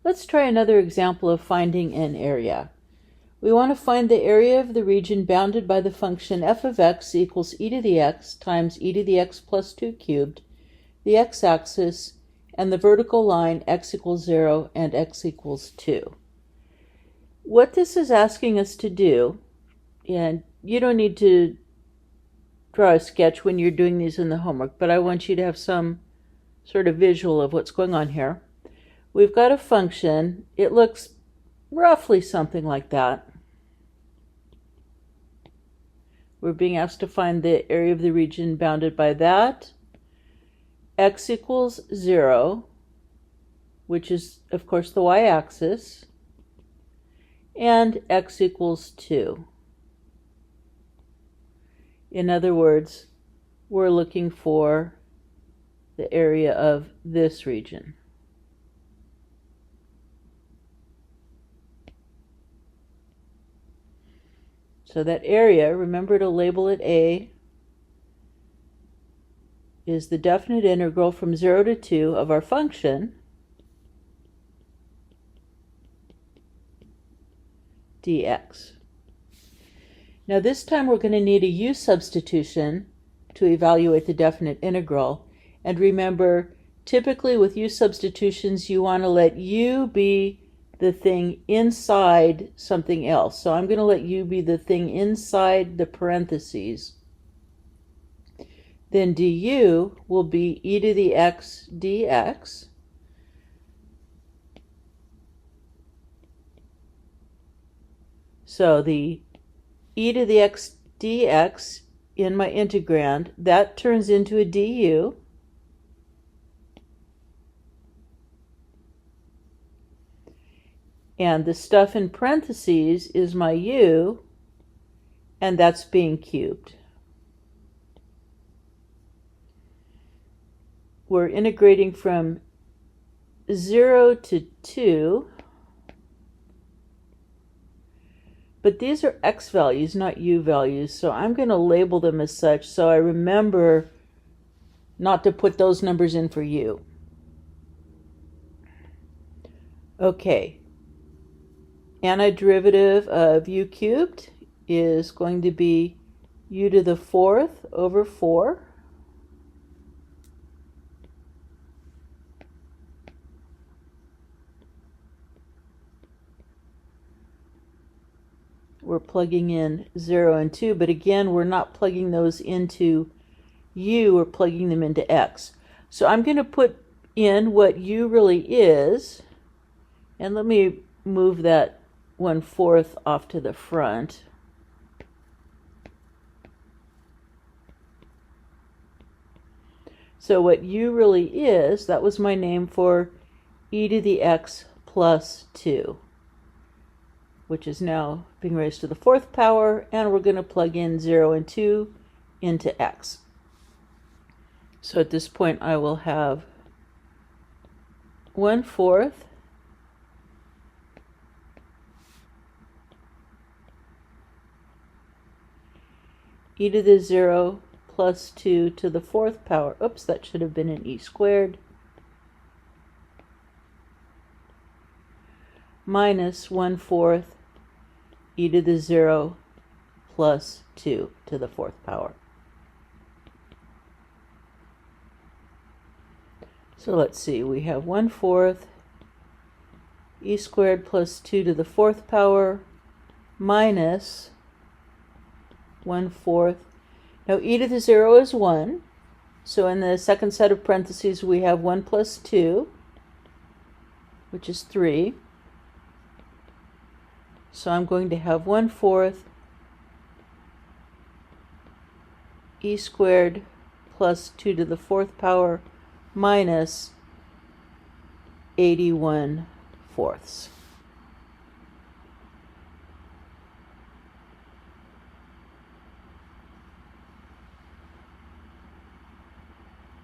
Let's try another example of finding an area. We want to find the area of the region bounded by the function f of x equals e to the x times e to the x plus 2 cubed, the x-axis, and the vertical line x equals 0 and x equals 2. What this is asking us to do, and you don't need to draw a sketch when you're doing these in the homework, but I want you to have some sort of visual of what's going on here. We've got a function. It looks roughly something like that. We're being asked to find the area of the region bounded by that. X equals 0, which is, of course, the y-axis, and x equals 2. In other words, we're looking for the area of this region. So that area, remember to label it A, is the definite integral from 0 to 2 of our function dx. Now this time we're going to need a u substitution to evaluate the definite integral. And remember, typically with u substitutions you want to let u be the thing inside something else. So I'm going to let u be the thing inside the parentheses. Then du will be e to the x dx. So the e to the x dx in my integrand, that turns into a du. And the stuff in parentheses is my u, and that's being cubed. We're integrating from 0 to 2. But these are x values, not u values, so I'm going to label them as such so I remember not to put those numbers in for u. Okay. Antiderivative of u cubed is going to be u to the 4th over 4. We're plugging in 0 and 2, but again, we're not plugging those into u, we're plugging them into x. So I'm going to put in what u really is, and let me move that 1/4 off to the front. So what u really is, that was my name for e to the x plus 2. Which is now being raised to the 4th power, and we're going to plug in 0 and 2 into x. So at this point I will have 1/4 e to the 0 plus 2 to the 4th power. Oops, that should have been an e squared. Minus 1/4 e to the 0 plus 2 to the 4th power. So let's see, we have 1/4 e squared plus 2 to the 4th power minus 1/4. Now e to the 0 is 1, so in the second set of parentheses we have 1 plus 2, which is 3. So I'm going to have 1/4 e squared plus 2 to the 4th power minus 81/4.